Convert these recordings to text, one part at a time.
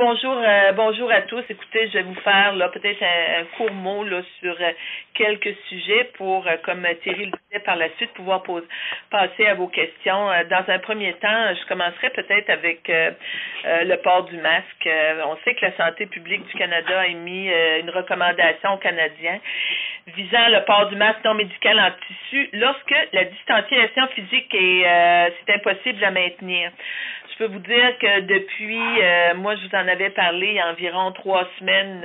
bonjour à tous. Écoutez, je vais vous faire là peut-être un court mot là sur quelques sujets pour, comme Thierry le disait par la suite, pouvoir passer à vos questions. Dans un premier temps, je commencerai peut-être avec le port du masque. On sait que la santé publique du Canada a émis une recommandation aux Canadiens visant le port du masque non médical en tissu lorsque la distanciation physique c'est impossible à maintenir. Je peux vous dire que depuis, moi je vous en avais parlé il y a environ 3 semaines,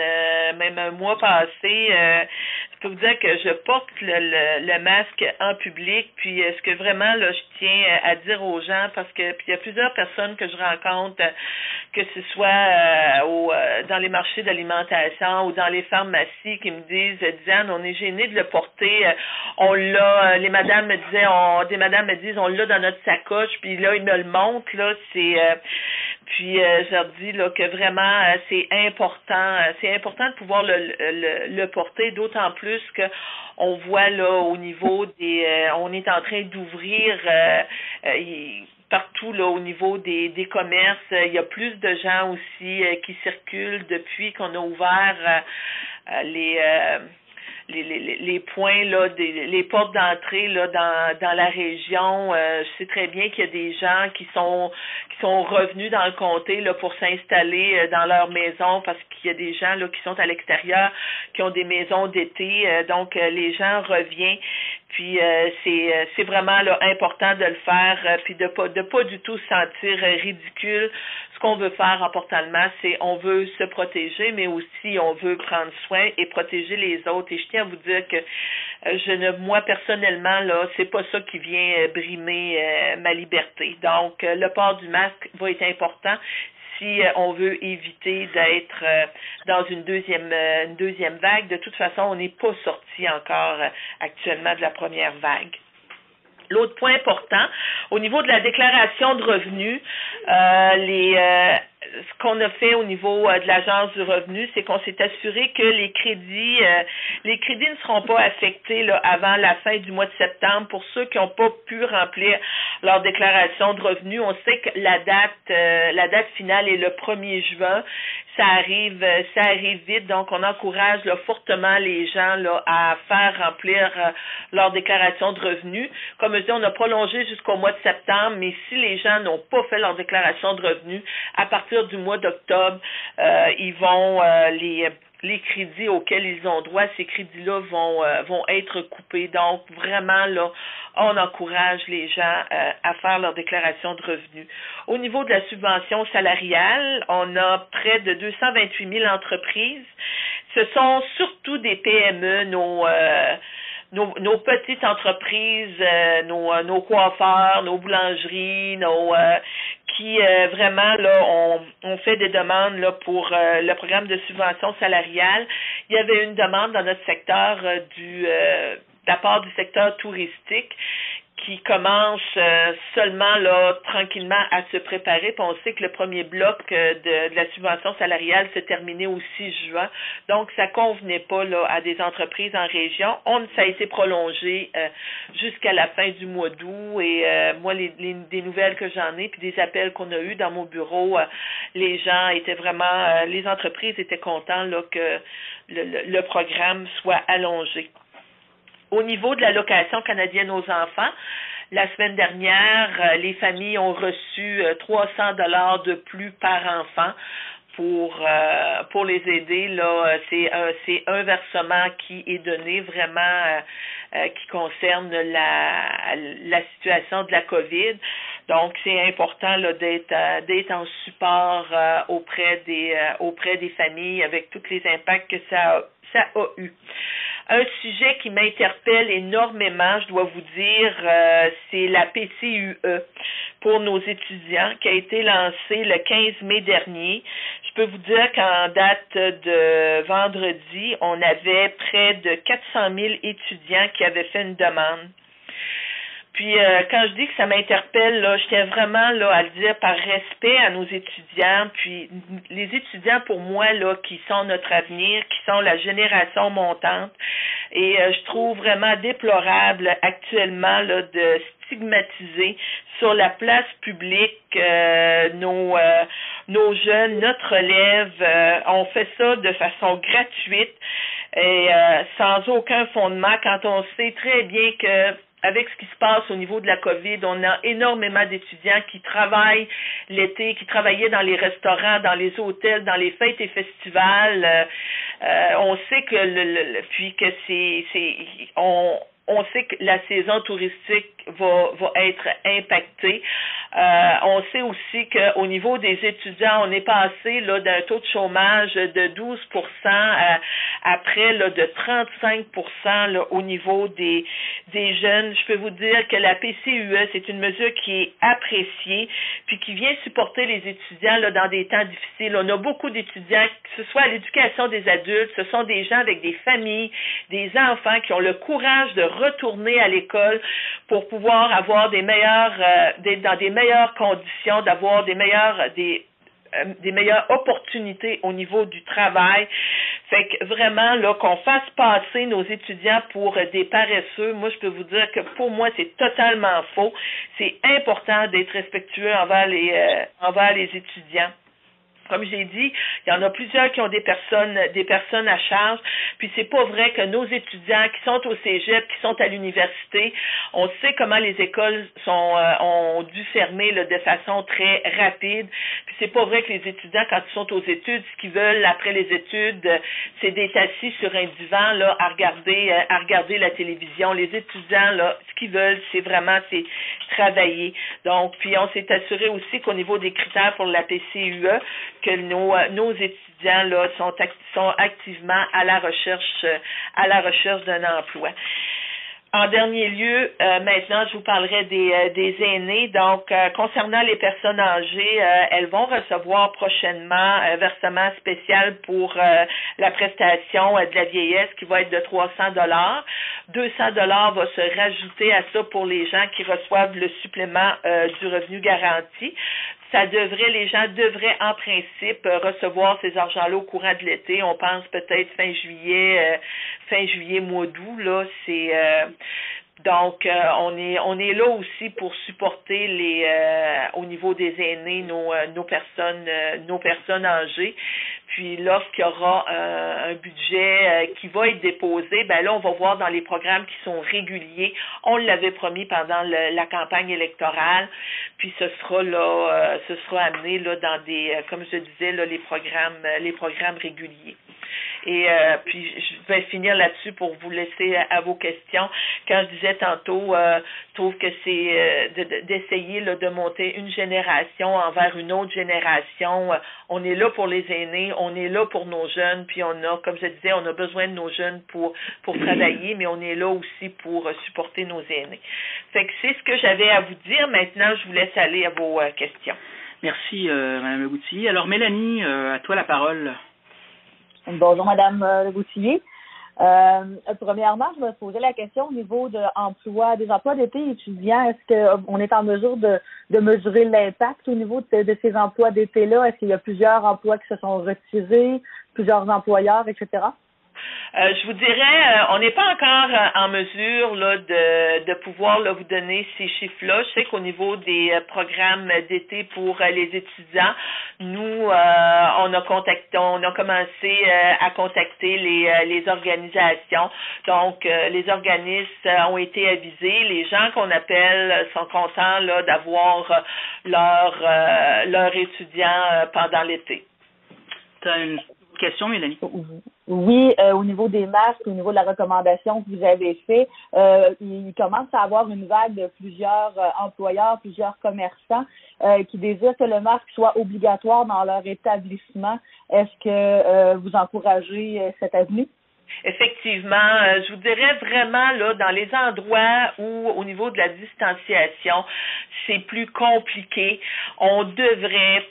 même un mois passé, je peux vous dire que je porte le masque en public, puis ce que vraiment là je tiens à dire aux gens, parce que puis il y a plusieurs personnes que je rencontre, que ce soit dans les marchés d'alimentation ou dans les pharmacies, qui me disent, Diane, on est gêné de le porter, on l'a, des madames me disent, on l'a dans notre sacoche, puis là ils me le montrent, là, puis je leur dis là que vraiment c'est important de pouvoir le porter, d'autant plus que on voit là au niveau on est en train d'ouvrir partout là au niveau des commerces, il y a plus de gens aussi qui circulent depuis qu'on a ouvert les points là, les portes d'entrée là dans la région. Je sais très bien qu'il y a des gens qui sont revenus dans le comté là pour s'installer dans leur maison, parce qu'il y a des gens là qui sont à l'extérieur, qui ont des maisons d'été, donc les gens reviennent. Puis c'est vraiment là important de le faire, puis de pas du tout se sentir ridicule. Ce qu'on veut faire en portant le masque, c'est on veut se protéger, mais aussi on veut prendre soin et protéger les autres. Et je tiens à vous dire que moi personnellement là, c'est pas ça qui vient brimer ma liberté. Donc le port du masque va être important si on veut éviter d'être dans une deuxième vague. De toute façon, on n'est pas sorti encore actuellement de la première vague. L'autre point important, au niveau de la déclaration de revenus, ce qu'on a fait au niveau de l'Agence du revenu, c'est qu'on s'est assuré que les crédits ne seront pas affectés là, avant la fin du mois de septembre pour ceux qui n'ont pas pu remplir leur déclaration de revenus. On sait que la date finale est le 1er juin. Ça arrive vite, donc on encourage là, fortement les gens là, à faire remplir leur déclaration de revenus. Comme je dis, on a prolongé jusqu'au mois de septembre, mais si les gens n'ont pas fait leur déclaration de revenus, à partir du mois d'octobre, ils vont les crédits auxquels ils ont droit, ces crédits-là vont être coupés. Donc, vraiment, là, on encourage les gens à faire leur déclaration de revenus. Au niveau de la subvention salariale, on a près de 228 000 entreprises. Ce sont surtout des PME, nos petites entreprises, nos coiffeurs, nos boulangeries, qui vraiment là on fait des demandes là pour le programme de subvention salariale. Il y avait une demande dans notre secteur de la part du secteur touristique qui commence seulement là tranquillement à se préparer. Puis on sait que le premier bloc de la subvention salariale s'est terminé au 6 juin. Donc, ça convenait pas là à des entreprises en région. Ça a été prolongé jusqu'à la fin du mois d'août. Et moi, des nouvelles que j'en ai, puis des appels qu'on a eus dans mon bureau, les gens étaient vraiment, les entreprises étaient contents là que le programme soit allongé. Au niveau de l'allocation canadienne aux enfants, la semaine dernière, les familles ont reçu 300 $ de plus par enfant pour les aider. Là, c'est un versement qui est donné vraiment qui concerne la situation de la COVID. Donc, c'est important là, d'être en support auprès des familles avec tous les impacts que ça a eu. Un sujet qui m'interpelle énormément, je dois vous dire, c'est la PCUE pour nos étudiants qui a été lancée le 15 mai dernier. Je peux vous dire qu'en date de vendredi, on avait près de 400 000 étudiants qui avaient fait une demande. Puis quand je dis que ça m'interpelle, là, je tiens vraiment là à le dire par respect à nos étudiants, puis les étudiants pour moi là qui sont notre avenir, qui sont la génération montante, et je trouve vraiment déplorable actuellement là de stigmatiser sur la place publique nos nos jeunes, notre relève. On fait ça de façon gratuite et sans aucun fondement quand on sait très bien que avec ce qui se passe au niveau de la COVID, on a énormément d'étudiants qui travaillent l'été, qui travaillaient dans les restaurants, dans les hôtels, dans les fêtes et festivals. On sait que puis que on sait que la saison touristique va être impactée. On sait aussi qu'au niveau des étudiants, on est passé là d'un taux de chômage de 12% après là, de 35% là, au niveau des jeunes. Je peux vous dire que la PCUE, c'est une mesure qui est appréciée puis qui vient supporter les étudiants là, dans des temps difficiles. On a beaucoup d'étudiants, que ce soit à l'éducation des adultes, ce sont des gens avec des familles, des enfants qui ont le courage de retourner à l'école pour pouvoir avoir dans des meilleures conditions, d'avoir des meilleures opportunités au niveau du travail. Fait que vraiment, là, qu'on fasse passer nos étudiants pour des paresseux, moi, je peux vous dire que pour moi, c'est totalement faux. C'est important d'être respectueux envers les étudiants. Comme j'ai dit, il y en a plusieurs qui ont des personnes à charge, puis c'est pas vrai que nos étudiants qui sont au cégep, qui sont à l'université, on sait comment les écoles ont dû fermer là, de façon très rapide, puis c'est pas vrai que les étudiants, quand ils sont aux études, ce qu'ils veulent après les études, c'est d'être assis sur un divan là, à regarder la télévision. Les étudiants, là, ce qu'ils veulent, c'est travailler. Donc, puis on s'est assuré aussi qu'au niveau des critères pour la PCUE, que nos étudiants là sont activement à la recherche d'un emploi. En dernier lieu, maintenant, je vous parlerai des aînés. Donc, concernant les personnes âgées, elles vont recevoir prochainement un versement spécial pour la prestation de la vieillesse qui va être de $300. $200 va se rajouter à ça pour les gens qui reçoivent le supplément du revenu garanti. Les gens devraient en principe recevoir ces argents-là au courant de l'été. On pense peut-être fin juillet, mois d'août, là. Donc, on est là aussi pour supporter au niveau des aînés, nos personnes âgées. Puis lorsqu'il y aura un budget qui va être déposé, ben là, on va voir dans les programmes qui sont réguliers. On l'avait promis pendant la campagne électorale. Puis ce sera amené là dans comme je disais, là, les programmes réguliers. Et puis je vais finir là-dessus pour vous laisser à vos questions. Quand je disais tantôt, je trouve que c'est d'essayer là, de monter une génération envers une autre génération. On est là pour les aînés, on est là pour nos jeunes, puis comme je disais, on a besoin de nos jeunes pour travailler, mais on est là aussi pour supporter nos aînés. Fait que c'est ce que j'avais à vous dire. Maintenant, je vous laisse aller à vos questions. Merci, Mme Leboutillier. Alors, Mélanie, à toi la parole. Bonjour, Madame Leboutillier. Premièrement, je me posais la question au niveau des emplois d'été étudiants. Est-ce qu'on est en mesure de mesurer l'impact au niveau de ces emplois d'été-là? Est-ce qu'il y a plusieurs emplois qui se sont retirés, plusieurs employeurs, etc.? Je vous dirais, on n'est pas encore en mesure là, de pouvoir là, vous donner ces chiffres-là. Je sais qu'au niveau des programmes d'été pour les étudiants, nous, on a commencé à contacter les organisations. Donc, les organismes ont été avisés. Les gens qu'on appelle sont contents là, d'avoir leurs étudiants pendant l'été. Tu as une question, Mélanie? Oui, au niveau des masques, au niveau de la recommandation que vous avez fait, il commence à avoir une vague de plusieurs employeurs, plusieurs commerçants qui désirent que le masque soit obligatoire dans leur établissement. Est-ce que vous encouragez cette avenue? Effectivement, je vous dirais vraiment là dans les endroits où au niveau de la distanciation, c'est plus compliqué, on devrait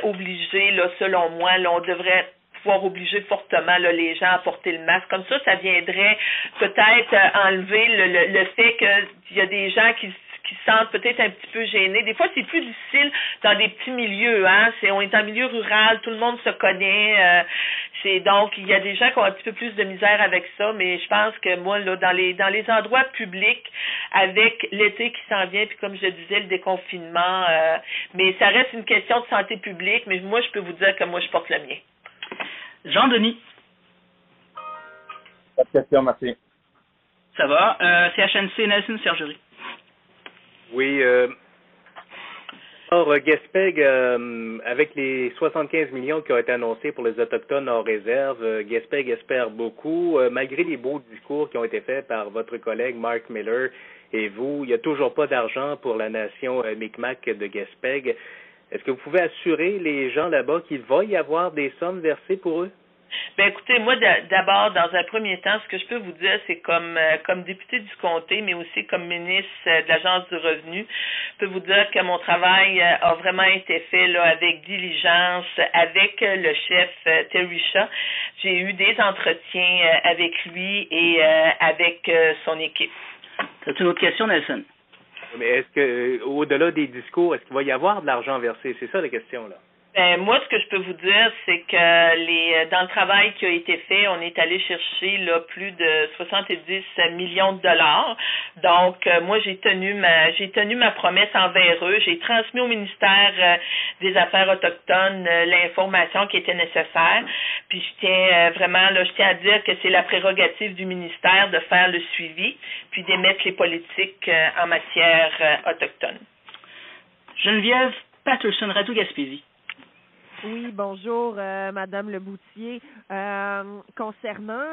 obliger, là, selon moi, là, on devrait pouvoir obliger fortement là, les gens à porter le masque. Comme ça viendrait peut-être enlever le fait qu'il y a des gens qui qui se sentent peut-être un petit peu gênés. Des fois, c'est plus difficile dans des petits milieux, hein. On est en milieu rural, tout le monde se connaît. Donc, il y a des gens qui ont un petit peu plus de misère avec ça, mais je pense que moi, là, dans les endroits publics, avec l'été qui s'en vient, puis comme je le disais, le déconfinement, mais ça reste une question de santé publique, mais moi, je peux vous dire que moi, je porte le mien. Jean-Denis. Pas de question, merci. Ça va. CHNC, Nelson Sergerie. Oui. Alors, Gaspé, avec les 75 millions qui ont été annoncés pour les Autochtones hors réserve, Gaspé espère beaucoup. Malgré les beaux discours qui ont été faits par votre collègue Mark Miller et vous, il n'y a toujours pas d'argent pour la nation Micmac de Gaspé. Est-ce que vous pouvez assurer les gens là-bas qu'il va y avoir des sommes versées pour eux? Ben écoutez, moi d'abord, dans un premier temps, ce que je peux vous dire, c'est comme député du comté, mais aussi comme ministre de l'Agence du revenu, je peux vous dire que mon travail a vraiment été fait là avec diligence, avec le chef Terry Shaw. J'ai eu des entretiens avec lui et avec son équipe. C'est une autre question, Nelson. Mais est-ce que, au-delà des discours, est-ce qu'il va y avoir de l'argent versé? C'est ça la question, là. Moi, ce que je peux vous dire, c'est que dans le travail qui a été fait, on est allé chercher là plus de 70 millions de dollars. Donc, moi, j'ai tenu ma promesse envers eux. J'ai transmis au ministère des Affaires autochtones l'information qui était nécessaire. Puis, je tiens à dire que c'est la prérogative du ministère de faire le suivi, puis d'émettre les politiques en matière autochtone. Geneviève Patterson, Radio-Gaspésie. Oui, bonjour, Madame Leboutier. Concernant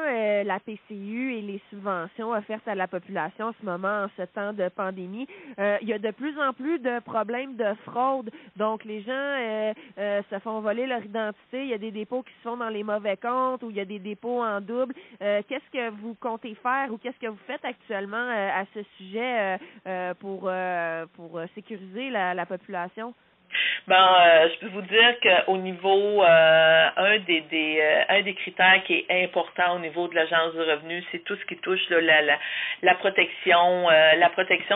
la PCU et les subventions offertes à la population en ce moment, en ce temps de pandémie, il y a de plus en plus de problèmes de fraude. Donc, les gens se font voler leur identité. Il y a des dépôts qui se font dans les mauvais comptes ou il y a des dépôts en double. Qu'est-ce que vous comptez faire ou qu'est-ce que vous faites actuellement à ce sujet pour sécuriser la population? Je peux vous dire qu'au niveau un des critères qui est important au niveau de l'Agence du revenu, c'est tout ce qui touche là, la protection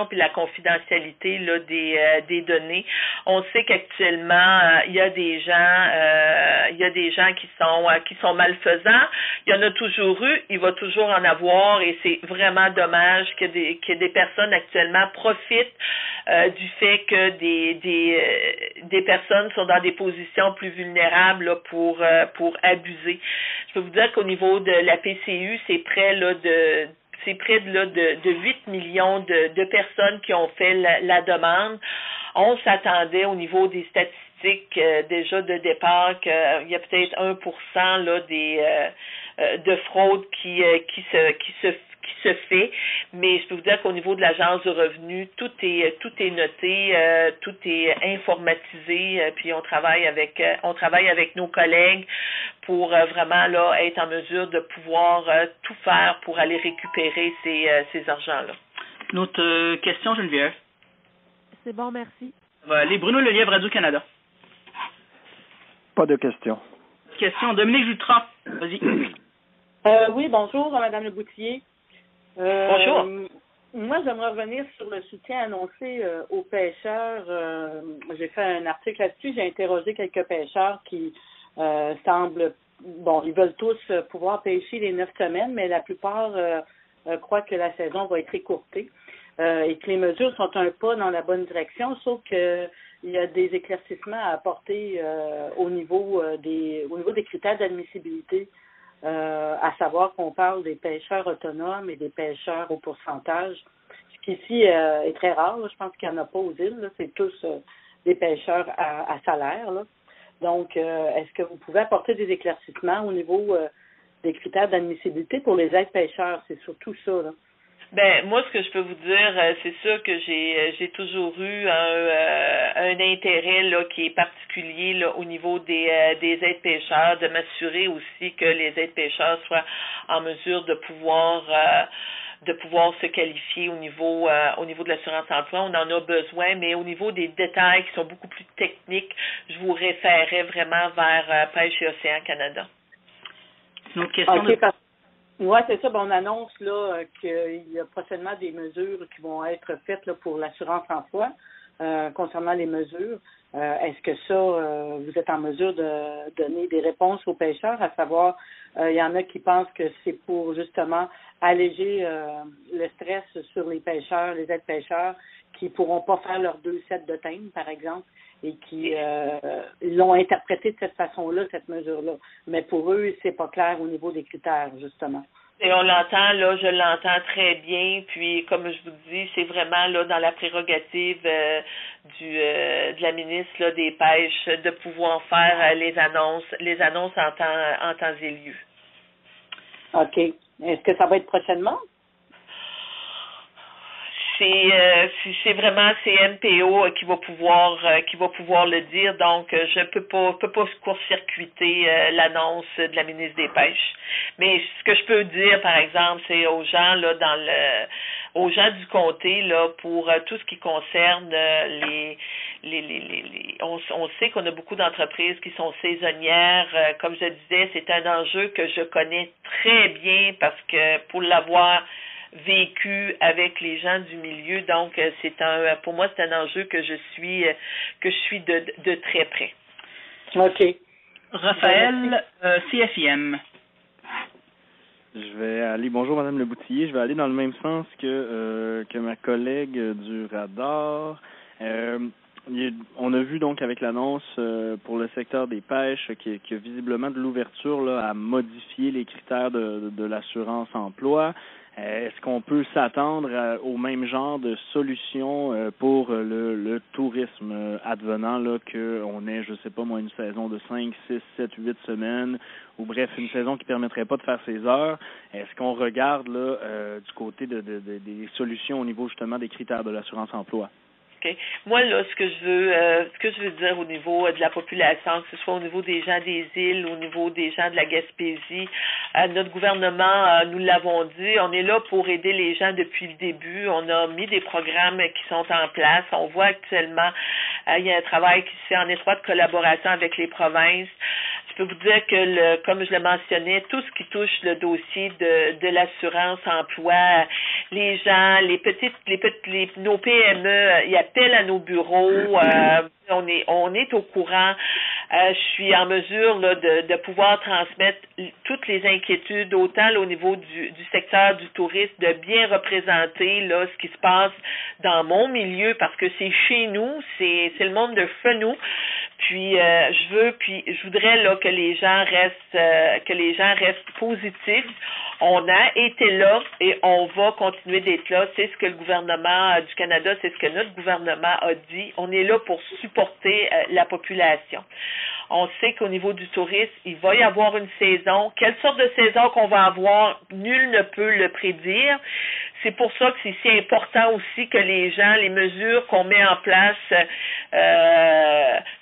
puis la confidentialité là des données. On sait qu'actuellement il y a des gens qui sont malfaisants. Il y en a toujours eu, il va toujours en avoir et c'est vraiment dommage que des personnes actuellement profitent du fait que des personnes sont dans des positions plus vulnérables là, pour abuser. Je peux vous dire qu'au niveau de la PCU, c'est près de 8 millions de personnes qui ont fait la demande. On s'attendait au niveau des statistiques déjà de départ qu'il y a peut-être 1% là de fraude qui se fait, mais je peux vous dire qu'au niveau de l'Agence du revenu, tout est noté, tout est informatisé, puis on travaille avec nos collègues pour vraiment là être en mesure de pouvoir tout faire pour aller récupérer ces argents-là. Une autre question, Geneviève? C'est bon, merci. Les Bruno Lelièvre, Radio-Canada. Pas de questions. Question, Dominique Jutras. Vas-y. Oui, bonjour, Madame Leboutier. Bonjour. Moi, j'aimerais revenir sur le soutien annoncé aux pêcheurs. J'ai fait un article là-dessus. J'ai interrogé quelques pêcheurs qui semblent, ils veulent tous pouvoir pêcher les 9 semaines, mais la plupart croient que la saison va être écourtée et que les mesures sont un pas dans la bonne direction, sauf que il y a des éclaircissements à apporter au niveau des critères d'admissibilité. À savoir qu'on parle des pêcheurs autonomes et des pêcheurs au pourcentage, ce qui ici est très rare. Là. Je pense qu'il n'y en a pas aux îles. Là. C'est tous des pêcheurs à salaire. Là. Donc, est-ce que vous pouvez apporter des éclaircissements au niveau des critères d'admissibilité pour les aides-pêcheurs? C'est surtout ça. Là. Moi, ce que je peux vous dire, c'est sûr que j'ai toujours eu un intérêt là qui est particulier là au niveau des aides-pêcheurs, de m'assurer aussi que les aides-pêcheurs soient en mesure de pouvoir se qualifier au niveau de l'assurance-emploi. On en a besoin, mais au niveau des détails qui sont beaucoup plus techniques, je vous référerais vraiment vers Pêche et Océan Canada. Une autre question? Oui, c'est ça. On annonce là qu'il y a prochainement des mesures qui vont être faites là, pour l'assurance emploi concernant les mesures. Est-ce que ça, vous êtes en mesure de donner des réponses aux pêcheurs, à savoir, il y en a qui pensent que c'est pour justement alléger le stress sur les pêcheurs, les aides-pêcheurs, qui pourront pas faire leurs 2 sets de thèmes, par exemple, et qui l'ont interprété de cette façon-là, cette mesure-là. Mais pour eux, c'est pas clair au niveau des critères, justement. Et on l'entend, là, je l'entends très bien, puis comme je vous dis, c'est vraiment là dans la prérogative de la ministre là, des Pêches de pouvoir faire les annonces en temps et lieu. OK. Est-ce que ça va être prochainement? C'est vraiment MPO qui va pouvoir le dire, donc je peux pas court-circuiter l'annonce de la ministre des Pêches. Mais ce que je peux dire, par exemple, c'est aux gens là aux gens du comté là pour tout ce qui concerne on sait qu'on a beaucoup d'entreprises qui sont saisonnières. Comme je disais, c'est un enjeu que je connais très bien parce que pour l'avoir vécu avec les gens du milieu, donc pour moi c'est un enjeu que je suis de très près. OK. Raphaël, CFIM. Je vais aller, bonjour Madame Le Boutillier, je vais aller dans le même sens que ma collègue du radar. On a vu donc avec l'annonce pour le secteur des pêches qu'il y a visiblement de l'ouverture là, à modifier les critères de l'assurance emploi. Est-ce qu'on peut s'attendre au même genre de solution pour le tourisme advenant là qu'on ait, je sais pas moi, une saison de 5, 6, 7, 8 semaines ou bref, une saison qui permettrait pas de faire ses heures? Est-ce qu'on regarde là du côté des solutions au niveau justement des critères de l'assurance emploi? Okay. Moi, là, ce que je veux dire au niveau de la population, que ce soit au niveau des gens des îles, au niveau des gens de la Gaspésie, notre gouvernement, nous l'avons dit, on est là pour aider les gens depuis le début. On a mis des programmes qui sont en place. On voit actuellement, il y a un travail qui se fait en étroite collaboration avec les provinces. Je peux vous dire que, comme je le mentionnais, tout ce qui touche le dossier de l'assurance emploi, les gens, nos PME, ils appellent à nos bureaux. On est au courant. Je suis en mesure là, de pouvoir transmettre toutes les inquiétudes, autant là, au niveau du secteur du tourisme, de bien représenter là ce qui se passe dans mon milieu, parce que c'est chez nous, c'est le monde de chez nous. Puis je voudrais là que les gens restent positifs. On a été là et on va continuer d'être là. C'est ce que le gouvernement du Canada, c'est ce que notre gouvernement a dit. On est là pour supporter la population. On sait qu'au niveau du tourisme, il va y avoir une saison. Quelle sorte de saison qu'on va avoir, nul ne peut le prédire. C'est pour ça que c'est si important aussi que les gens, les mesures qu'on met en place,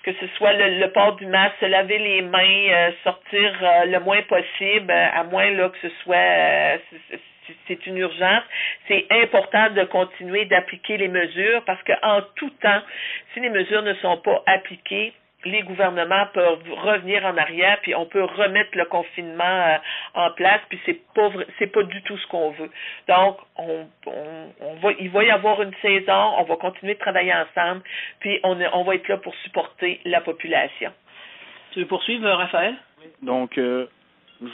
que ce soit le port du masque, se laver les mains, sortir le moins possible, à moins là que ce soit c'est une urgence. C'est important de continuer d'appliquer les mesures parce qu'en tout temps, si les mesures ne sont pas appliquées, les gouvernements peuvent revenir en arrière, puis on peut remettre le confinement en place, puis c'est pas du tout ce qu'on veut. Donc, il va y avoir une saison, on va continuer de travailler ensemble, puis on va être là pour supporter la population. Tu veux poursuivre, Raphaël? Donc,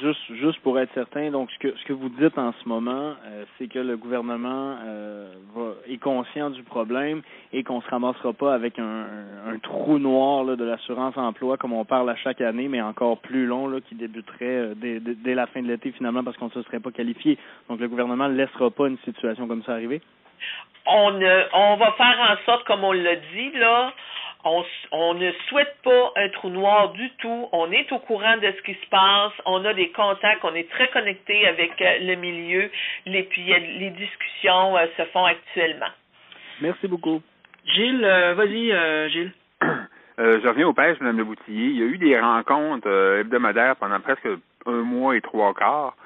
juste pour être certain, donc ce que vous dites en ce moment, c'est que le gouvernement est conscient du problème et qu'on se ramassera pas avec un trou noir là, de l'assurance emploi comme on parle à chaque année, mais encore plus long là, qui débuterait dès la fin de l'été finalement parce qu'on ne se serait pas qualifié. Donc le gouvernement ne laissera pas une situation comme ça arriver. On va faire en sorte, comme on l'a dit là. On ne souhaite pas un trou noir du tout. On est au courant de ce qui se passe. On a des contacts. On est très connectés avec le milieu. Puis les discussions se font actuellement. Merci beaucoup. Gilles, vas-y, Gilles. Je reviens aux pêches, Mme Le Boutillier. Il y a eu des rencontres hebdomadaires pendant presque 1 mois et 3 quarts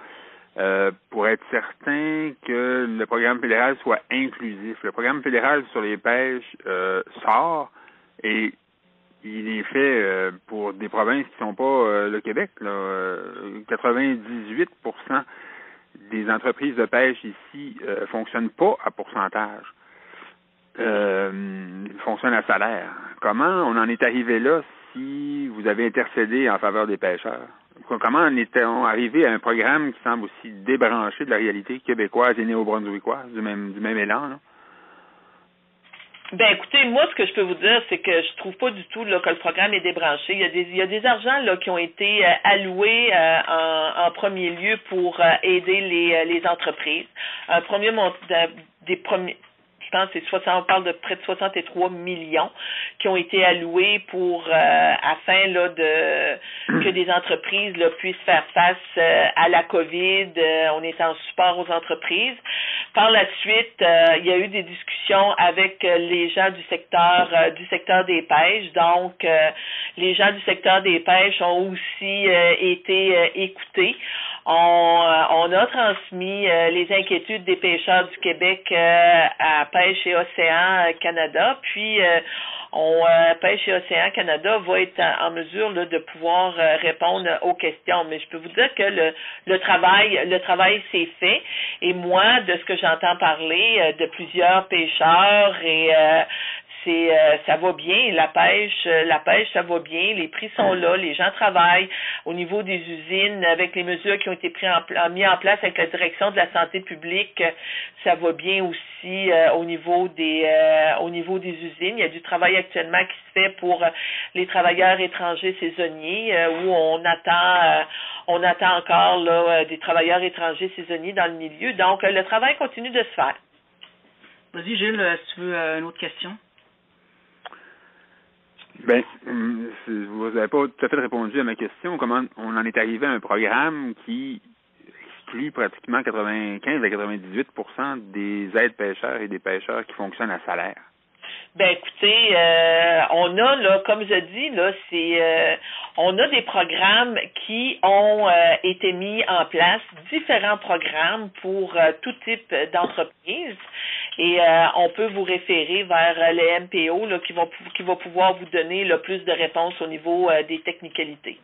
pour être certain que le programme fédéral soit inclusif. Le programme fédéral sur les pêches sort. Et il est fait pour des provinces qui ne sont pas le Québec. Là, 98% des entreprises de pêche ici fonctionnent pas à pourcentage. Ils fonctionnent à salaire. Comment on en est arrivé là si vous avez intercédé en faveur des pêcheurs? Comment en est-on arrivé à un programme qui semble aussi débranché de la réalité québécoise et néo-brunswickoise, du même élan, là? Ben écoutez, moi ce que je peux vous dire, c'est que je trouve pas du tout là, que le programme est débranché. Il y a des argents là qui ont été alloués en premier lieu pour aider les entreprises. Un premier des premiers, je pense que on parle de près de 63 millions qui ont été alloués pour afin là que des entreprises là puissent faire face à la COVID. On est en support aux entreprises. Par la suite, il y a eu des discussions avec les gens du secteur des pêches. Donc, les gens du secteur des pêches ont aussi été écoutés. On a transmis les inquiétudes des pêcheurs du Québec à Pêche et Océan Canada, puis Pêche et Océan Canada va être en mesure là, de pouvoir répondre aux questions. Mais je peux vous dire que le travail s'est fait, et moi, de ce que j'entends parler de plusieurs pêcheurs et ça va bien, la pêche, ça va bien, les prix sont là, les gens travaillent au niveau des usines avec les mesures qui ont été mises en place avec la direction de la santé publique, ça va bien aussi au niveau des usines. Il y a du travail actuellement qui se fait pour les travailleurs étrangers saisonniers où on attend encore là des travailleurs étrangers saisonniers dans le milieu. Donc le travail continue de se faire. Vas-y Gilles, si tu veux une autre question. Ben, vous n'avez pas tout à fait répondu à ma question. Comment on en est arrivé à un programme qui exclut pratiquement 95 à 98% des aides pêcheurs et des pêcheurs qui fonctionnent à salaire? Ben écoutez, on a là, comme je dis là, on a des programmes qui ont été mis en place, différents programmes pour tout type d'entreprise, et on peut vous référer vers les MPO là, qui va pouvoir vous donner le plus de réponses au niveau des technicalités.